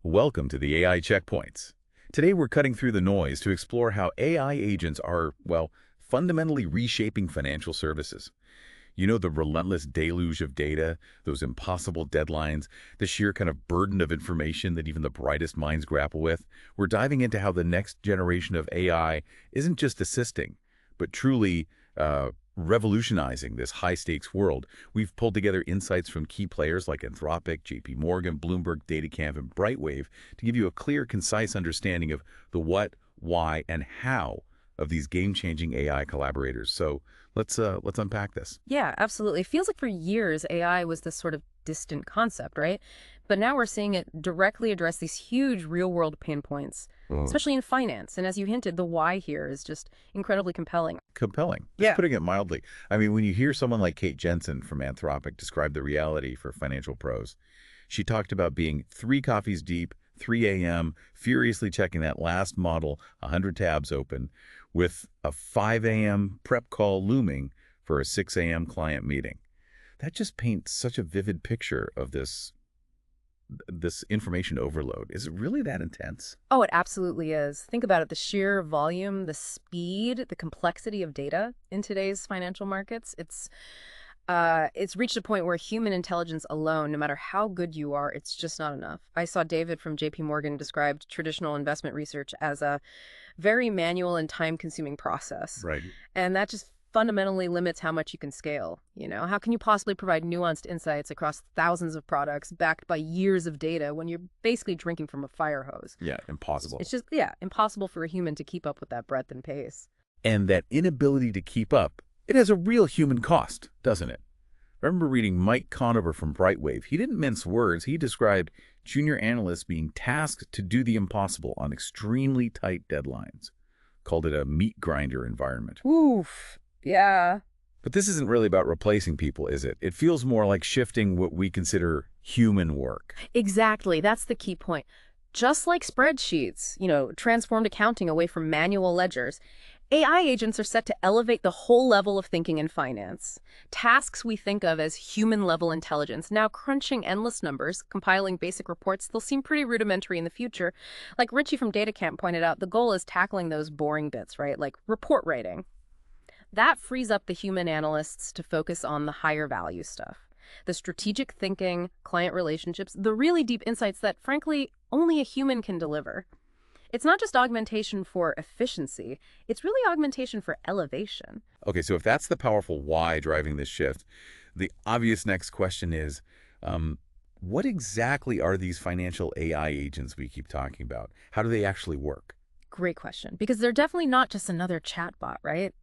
Welcome to the AI Checkpoints. Today we're cutting through the noise to explore how AI agents are, well, fundamentally reshaping financial services. You know, the relentless deluge of data, those impossible deadlines, the sheer kind of burden of information that even the brightest minds grapple with. We're diving into how the next generation of AI isn't just assisting, but truly revolutionizing this high-stakes world. We've pulled together insights from key players like Anthropic, JPMorgan, Bloomberg, DataCamp, and Brightwave to give you a clear, concise understanding of the what, why, and how of these game-changing AI collaborators. So let's unpack this. Yeah, absolutely. It feels like for years AI was this sort of distant concept, right? But now we're seeing it directly address these huge real-world pain points, especially in finance. And as you hinted, the why here is just incredibly compelling. Compelling. Just Yeah. putting it mildly. I mean, when you hear someone like Kate Jensen from Anthropic describe the reality for financial pros, she talked about being 3 coffees deep, 3 a.m., furiously checking that last model, 100 tabs open, with a 5 a.m. prep call looming for a 6 a.m. client meeting. That just paints such a vivid picture of this information overload. Is it really that intense? Oh, it absolutely is. Think about it, the sheer volume, the speed, the complexity of data in today's financial markets. It's reached a point where human intelligence alone, no matter how good you are, it's just not enough. I saw David from JPMorgan described traditional investment research as a very manual and time-consuming process. Right. And that just fundamentally limits how much you can scale. How can you possibly provide nuanced insights across thousands of products backed by years of data when you're basically drinking from a fire hose? Yeah, impossible. It's just, yeah, impossible for a human to keep up with that breadth and pace. And that inability to keep up, it has a real human cost, doesn't it? I remember reading Mike Conover from Brightwave. He didn't mince words. He described junior analysts being tasked to do the impossible on extremely tight deadlines. Called it a meat grinder environment. Oof. Yeah. But this isn't really about replacing people, is it? It feels more like shifting what we consider human work. Exactly. That's the key point. Just like spreadsheets, transformed accounting away from manual ledgers, AI agents are set to elevate the whole level of thinking in finance. Tasks we think of as human-level intelligence, now crunching endless numbers, compiling basic reports, they'll seem pretty rudimentary in the future. Like Richie from DataCamp pointed out, the goal is tackling those boring bits, right? Like report writing. That frees up the human analysts to focus on the higher value stuff. The strategic thinking, client relationships, the really deep insights that, frankly, only a human can deliver. It's not just augmentation for efficiency, it's really augmentation for elevation. Okay, so if that's the powerful why driving this shift, the obvious next question is, what exactly are these financial AI agents we keep talking about? How do they actually work? Great question, because they're definitely not just another chatbot, right?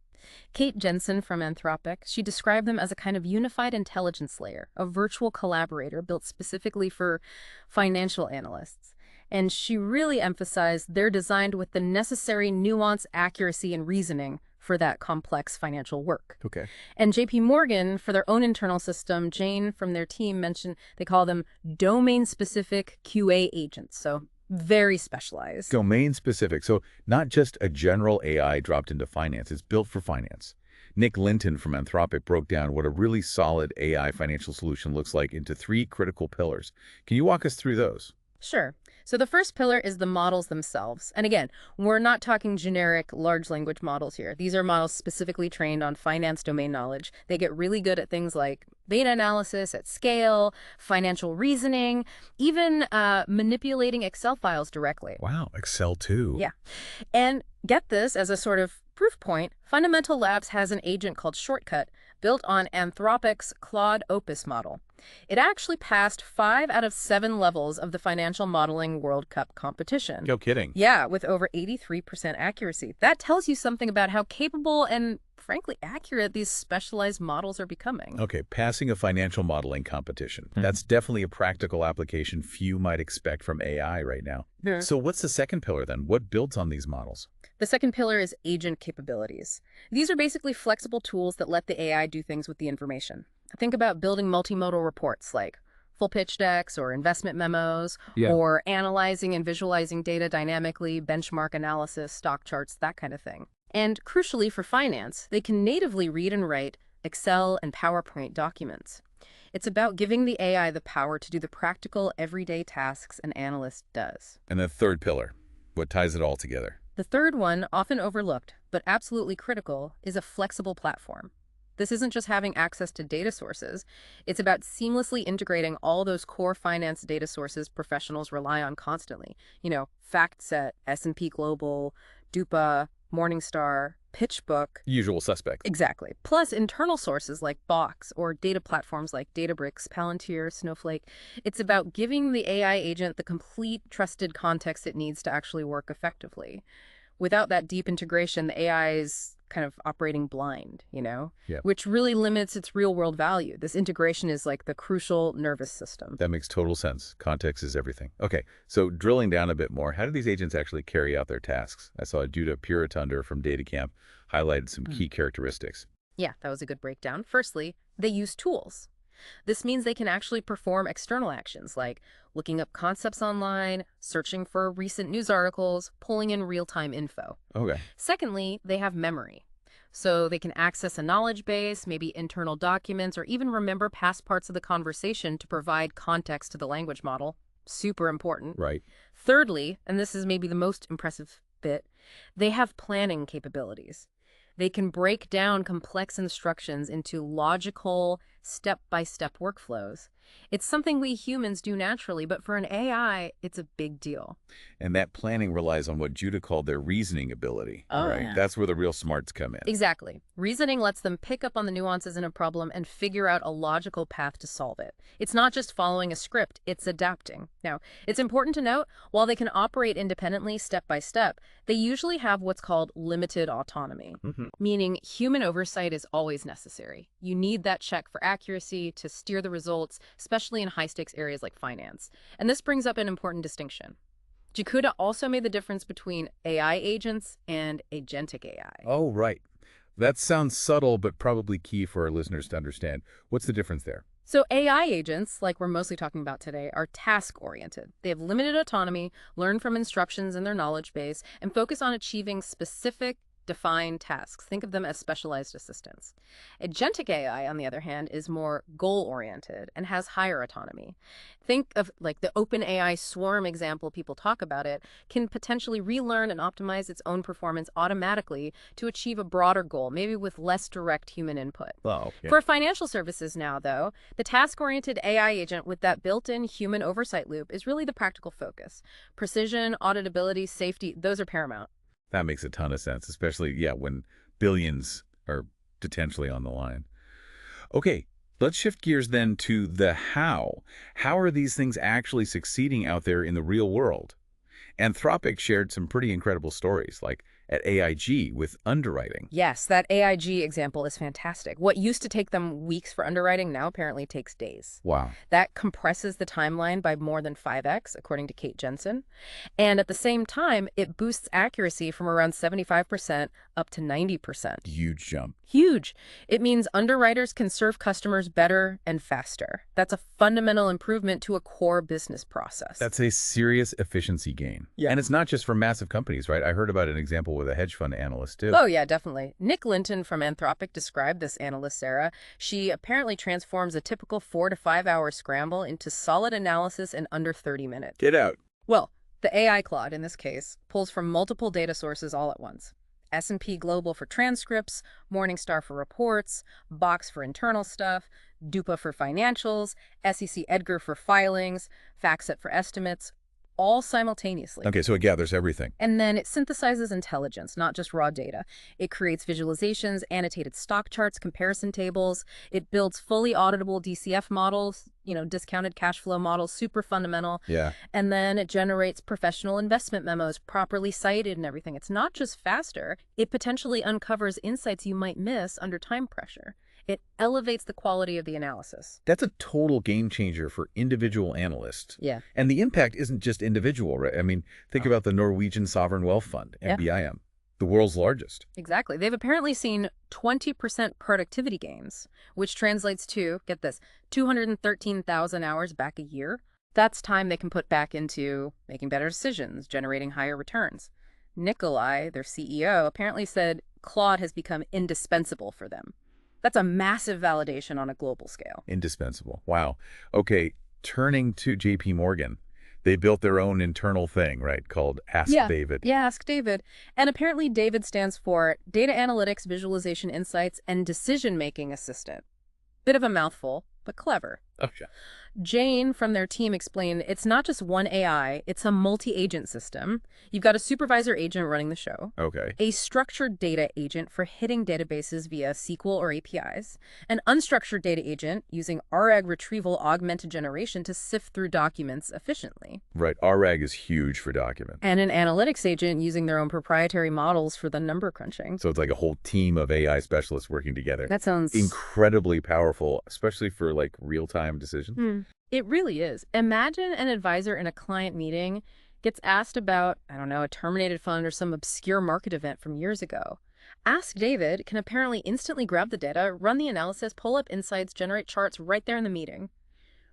Kate Jensen from Anthropic, she described them as a kind of unified intelligence layer, a virtual collaborator built specifically for financial analysts. And she really emphasized they're designed with the necessary nuance, accuracy, and reasoning for that complex financial work. Okay. And JPMorgan, for their own internal system, Jane from their team mentioned they call them domain-specific QA agents, so very specialized. Domain specific. So not just a general AI dropped into finance. It's built for finance. Nick Linton from Anthropic broke down what a really solid AI financial solution looks like into 3 critical pillars. Can you walk us through those? Sure. So the first pillar is the models themselves. And again, we're not talking generic large language models here. These are models specifically trained on finance domain knowledge. They get really good at things like data analysis at scale, financial reasoning, even manipulating Excel files directly. Wow, Excel too. Yeah. And get this as a sort of proof point, Fundamental Labs has an agent called Shortcut built on Anthropic's Claude Opus model. It actually passed 5 out of 7 levels of the Financial Modeling World Cup competition. No kidding. Yeah, with over 83% accuracy. That tells you something about how capable and, frankly, accurate these specialized models are becoming. Okay, passing a financial modeling competition. That's definitely a practical application few might expect from AI right now. Yeah. So what's the second pillar then? What builds on these models? The second pillar is agent capabilities. These are basically flexible tools that let the AI do things with the information. Think about building multimodal reports like full pitch decks or investment memos, or analyzing and visualizing data dynamically, benchmark analysis, stock charts, that kind of thing. And crucially for finance, they can natively read and write Excel and PowerPoint documents. It's about giving the AI the power to do the practical, everyday tasks an analyst does. And the third pillar, what ties it all together? The third one, often overlooked, but absolutely critical, is a flexible platform. This isn't just having access to data sources. It's about seamlessly integrating all those core finance data sources professionals rely on constantly. FactSet, S&P Global, Dupa, Morningstar, PitchBook. Usual suspects. Exactly. Plus internal sources like Box or data platforms like Databricks, Palantir, Snowflake. It's about giving the AI agent the complete trusted context it needs to actually work effectively. Without that deep integration, the AI is kind of operating blind, Yeah. which really limits its real-world value. This integration is like the crucial nervous system. That makes total sense. Context is everything. Okay, so drilling down a bit more, how do these agents actually carry out their tasks? I saw Duda Puritunder from DataCamp highlighted some key characteristics. Yeah, that was a good breakdown. Firstly, they use tools. This means they can actually perform external actions like looking up concepts online, searching for recent news articles, pulling in real-time info. Okay. Secondly, they have memory. So they can access a knowledge base, maybe internal documents, or even remember past parts of the conversation to provide context to the language model. Super important. Right. Thirdly, and this is maybe the most impressive bit, they have planning capabilities. They can break down complex instructions into logical, step-by-step workflows. It's something we humans do naturally, but for an AI, it's a big deal. And that planning relies on what Judah called their reasoning ability. Oh, right? yeah. That's where the real smarts come in. Exactly. Reasoning lets them pick up on the nuances in a problem and figure out a logical path to solve it. It's not just following a script, it's adapting. Now, it's important to note, while they can operate independently step by step, they usually have what's called limited autonomy, meaning human oversight is always necessary. You need that check for accuracy to steer the results, especially in high-stakes areas like finance. And this brings up an important distinction. Jakuda also made the difference between AI agents and agentic AI. Oh, right. That sounds subtle, but probably key for our listeners to understand. What's the difference there? So AI agents, like we're mostly talking about today, are task-oriented. They have limited autonomy, learn from instructions in their knowledge base, and focus on achieving specific, defined tasks. Think of them as specialized assistants. Agentic AI, on the other hand, is more goal-oriented and has higher autonomy. Think of like the OpenAI swarm example people talk about. It can potentially relearn and optimize its own performance automatically to achieve a broader goal, maybe with less direct human input. Oh, okay. For financial services now, though, the task-oriented AI agent with that built-in human oversight loop is really the practical focus. Precision, auditability, safety, those are paramount. That makes a ton of sense, especially, when billions are potentially on the line. Okay, let's shift gears then to the how. How are these things actually succeeding out there in the real world? Anthropic shared some pretty incredible stories, like at AIG with underwriting. Yes, that AIG example is fantastic. What used to take them weeks for underwriting now apparently takes days. Wow. That compresses the timeline by more than 5x, according to Kate Jensen. And at the same time, it boosts accuracy from around 75% up to 90%. Huge jump. Huge. It means underwriters can serve customers better and faster. That's a fundamental improvement to a core business process. That's a serious efficiency gain. Yeah. And it's not just for massive companies, right? I heard about an example with a hedge fund analyst, too. Oh, yeah, definitely. Nick Linton from Anthropic described this analyst, Sarah. She apparently transforms a typical 4 to 5 hour scramble into solid analysis in under 30 minutes. Get out. Well, the AI Claude, in this case, pulls from multiple data sources all at once. S&P Global for transcripts, Morningstar for reports, Box for internal stuff, Dupa for financials, SEC Edgar for filings, FactSet for estimates, all simultaneously. Okay, so it gathers everything. And then it synthesizes intelligence, not just raw data. It creates visualizations, annotated stock charts, comparison tables. It builds fully auditable DCF models, discounted cash flow models, super fundamental. Yeah. And then it generates professional investment memos, properly cited and everything. It's not just faster. It potentially uncovers insights you might miss under time pressure. It elevates the quality of the analysis. That's a total game changer for individual analysts. Yeah. And the impact isn't just individual, right? I mean, think about the Norwegian Sovereign Wealth Fund, NBIM, the world's largest. Exactly. They've apparently seen 20% productivity gains, which translates to, get this, 213,000 hours back a year. That's time they can put back into making better decisions, generating higher returns. Nikolai, their CEO, apparently said Claude has become indispensable for them. That's a massive validation on a global scale. Indispensable. Wow. Okay, turning to JPMorgan. They built their own internal thing, right, called Ask Yeah. David. Yeah, ask David. And apparently David stands for Data Analytics, Visualization Insights, and Decision-Making Assistant. Bit of a mouthful, but clever. Okay. Jane from their team explained it's not just one AI, it's a multi-agent system. You've got a supervisor agent running the show, Okay. a structured data agent for hitting databases via SQL or APIs, an unstructured data agent using RAG retrieval augmented generation to sift through documents efficiently, Right. RAG is huge for document. and an analytics agent using their own proprietary models for the number crunching. So it's like a whole team of AI specialists working together. That sounds... Incredibly powerful, especially for like real-time decisions. It really is. Imagine an advisor in a client meeting gets asked about, I don't know, a terminated fund or some obscure market event from years ago. Ask David can apparently instantly grab the data, run the analysis, pull up insights, generate charts right there in the meeting.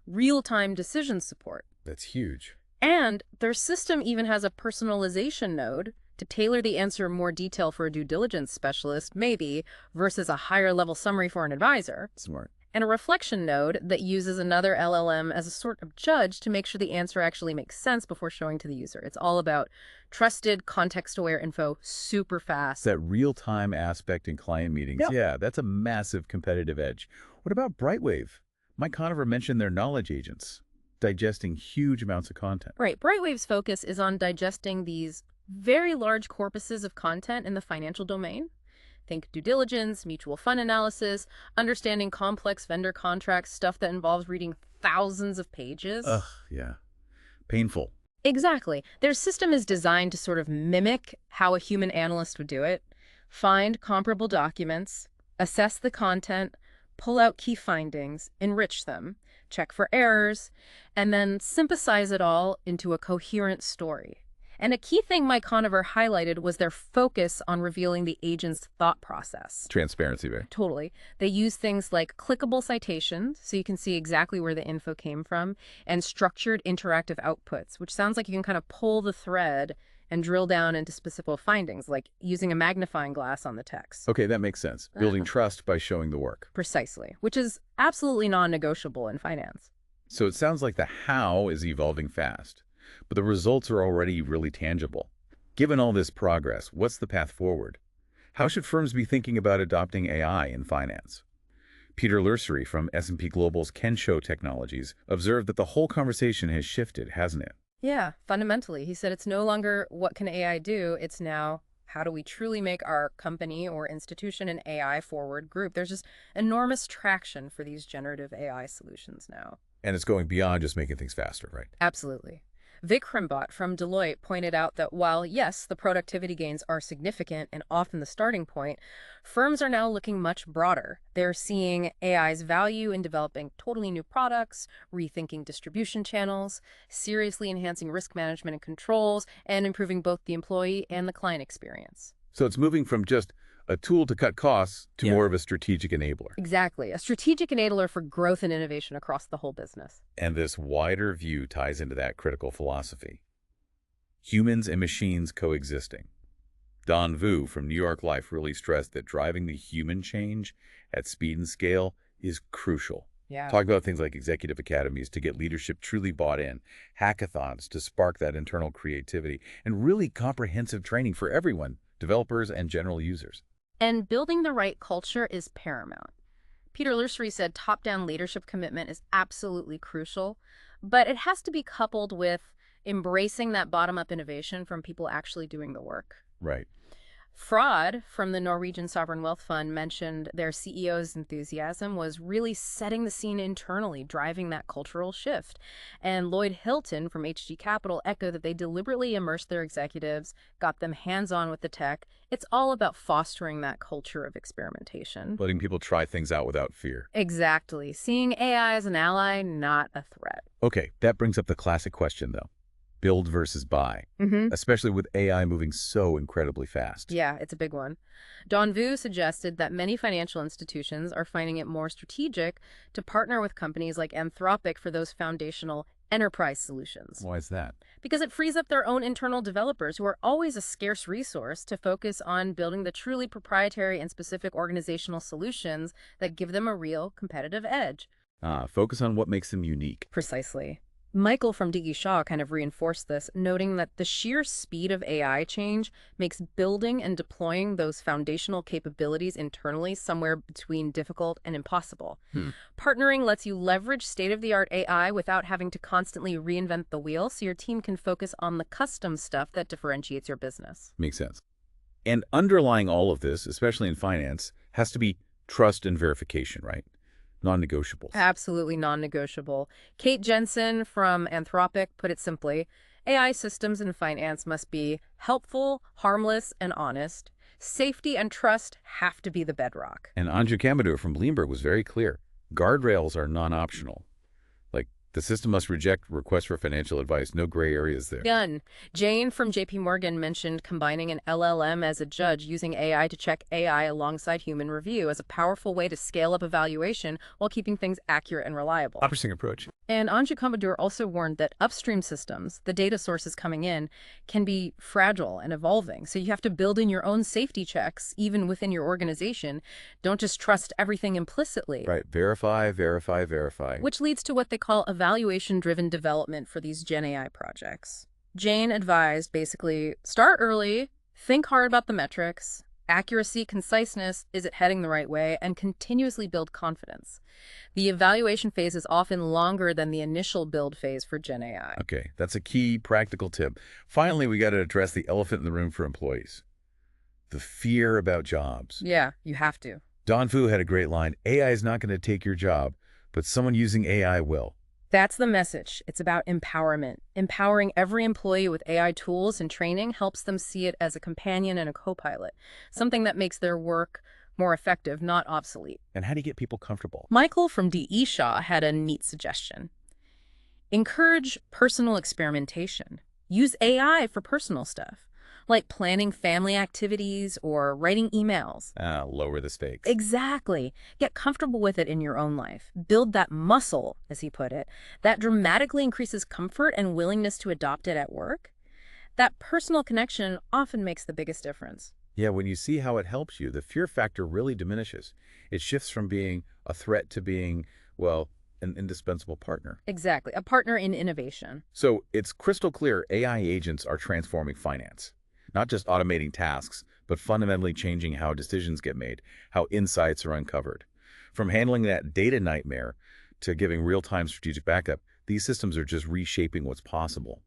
Real-time decision support. That's huge. And their system even has a personalization node to tailor the answer in more detail for a due diligence specialist, maybe, versus a higher-level summary for an advisor. Smart. And a reflection node that uses another LLM as a sort of judge to make sure the answer actually makes sense before showing to the user. It's all about trusted, context-aware info, super fast. That real-time aspect in client meetings, Yep. yeah, that's a massive competitive edge. What about Brightwave? Mike Conover mentioned their knowledge agents, digesting huge amounts of content. Right. Brightwave's focus is on digesting these very large corpuses of content in the financial domain. Think due diligence, mutual fund analysis, understanding complex vendor contracts, stuff that involves reading thousands of pages. Ugh, yeah. Painful. Exactly. Their system is designed to sort of mimic how a human analyst would do it. Find comparable documents, assess the content, pull out key findings, enrich them, check for errors, and then synthesize it all into a coherent story. And a key thing Mike Conover highlighted was their focus on revealing the agent's thought process. Transparency there. Totally. They use things like clickable citations, so you can see exactly where the info came from, and structured interactive outputs, which sounds like you can kind of pull the thread and drill down into specific findings, like using a magnifying glass on the text. Okay, that makes sense. Building trust by showing the work. Precisely, which is absolutely non-negotiable in finance. So it sounds like the how is evolving fast, but the results are already really tangible. Given all this progress, what's the path forward? How should firms be thinking about adopting AI in finance? Peter Lersery from S&P Global's Kensho Technologies observed that the whole conversation has shifted, hasn't it? Yeah, fundamentally. He said it's no longer what can AI do, it's now how do we truly make our company or institution an AI forward group. There's just enormous traction for these generative AI solutions now. And it's going beyond just making things faster, right? Absolutely. Vic Krimbot from Deloitte pointed out that while, yes, the productivity gains are significant and often the starting point, firms are now looking much broader. They're seeing AI's value in developing totally new products, rethinking distribution channels, seriously enhancing risk management and controls, and improving both the employee and the client experience. So it's moving from just a tool to cut costs to more of a strategic enabler. Exactly. A strategic enabler for growth and innovation across the whole business. And this wider view ties into that critical philosophy. Humans and machines coexisting. Don Vu from New York Life really stressed that driving the human change at speed and scale is crucial. Yeah. Talk about things like executive academies to get leadership truly bought in, hackathons to spark that internal creativity, and really comprehensive training for everyone, developers and general users. And building the right culture is paramount. Peter Lersery said top-down leadership commitment is absolutely crucial, but it has to be coupled with embracing that bottom-up innovation from people actually doing the work. Right. Fraud from the Norwegian Sovereign Wealth Fund mentioned their CEO's enthusiasm was really setting the scene internally, driving that cultural shift. And Lloyd Hilton from HG Capital echoed that they deliberately immersed their executives, got them hands-on with the tech. It's all about fostering that culture of experimentation. Letting people try things out without fear. Exactly. Seeing AI as an ally, not a threat. Okay, that brings up the classic question, though. Build versus buy, especially with AI moving so incredibly fast. Yeah, it's a big one. Don Vu suggested that many financial institutions are finding it more strategic to partner with companies like Anthropic for those foundational enterprise solutions. Why is that? Because it frees up their own internal developers, who are always a scarce resource, to focus on building the truly proprietary and specific organizational solutions that give them a real competitive edge. Focus on what makes them unique. Precisely. Michael from D.E. Shaw kind of reinforced this, noting that the sheer speed of AI change makes building and deploying those foundational capabilities internally somewhere between difficult and impossible. Partnering lets you leverage state-of-the-art AI without having to constantly reinvent the wheel, so your team can focus on the custom stuff that differentiates your business. Makes sense. And underlying all of this, especially in finance, has to be trust and verification, right? Non-negotiables. Absolutely non-negotiable. Kate Jensen from Anthropic put it simply: AI systems in finance must be helpful, harmless, and honest. Safety and trust have to be the bedrock. And Anju Kamadur from Bloomberg was very clear. Guardrails are non-optional. Like, the system must reject requests for financial advice. No gray areas there. Done. Jane from JPMorgan mentioned combining an LLM as a judge, using AI to check AI alongside human review as a powerful way to scale up evaluation while keeping things accurate and reliable. Interesting approach. And Anju Kamadur also warned that upstream systems, the data sources coming in, can be fragile and evolving. So you have to build in your own safety checks, even within your organization. Don't just trust everything implicitly. Right. Verify, verify, verify. Which leads to what they call evaluation-driven development for these Gen AI projects. Jane advised, basically, start early, think hard about the metrics, accuracy, conciseness, is it heading the right way, and continuously build confidence. The evaluation phase is often longer than the initial build phase for Gen AI. Okay, that's a key practical tip. Finally, we got to address the elephant in the room for employees. The fear about jobs. Yeah, you have to. Don Fu had a great line: AI is not going to take your job, but someone using AI will. That's the message. It's about empowerment. Empowering every employee with AI tools and training helps them see it as a companion and a co-pilot, something that makes their work more effective, not obsolete. And how do you get people comfortable? Michael from D.E. Shaw had a neat suggestion. Encourage personal experimentation. Use AI for personal stuff, like planning family activities or writing emails. Lower the stakes. Exactly. Get comfortable with it in your own life. Build that muscle, as he put it, that dramatically increases comfort and willingness to adopt it at work. That personal connection often makes the biggest difference. Yeah, when you see how it helps you, the fear factor really diminishes. It shifts from being a threat to being, well, an indispensable partner. Exactly. A partner in innovation. So it's crystal clear AI agents are transforming finance. Not just automating tasks, but fundamentally changing how decisions get made, how insights are uncovered. From handling that data nightmare to giving real-time strategic backup, these systems are just reshaping what's possible.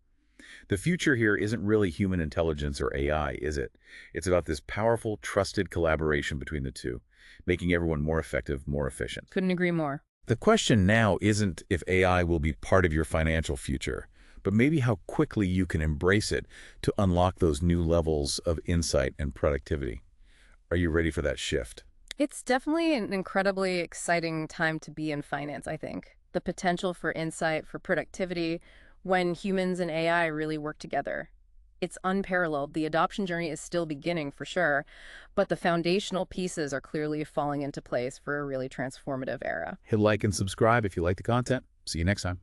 The future here isn't really human intelligence or AI, is it? It's about this powerful, trusted collaboration between the two, making everyone more effective, more efficient. Couldn't agree more. The question now isn't if AI will be part of your financial future, but maybe how quickly you can embrace it to unlock those new levels of insight and productivity. Are you ready for that shift? It's definitely an incredibly exciting time to be in finance, I think. The potential for insight, for productivity, when humans and AI really work together. It's unparalleled. The adoption journey is still beginning, for sure, but the foundational pieces are clearly falling into place for a really transformative era. Hit like and subscribe if you like the content. See you next time.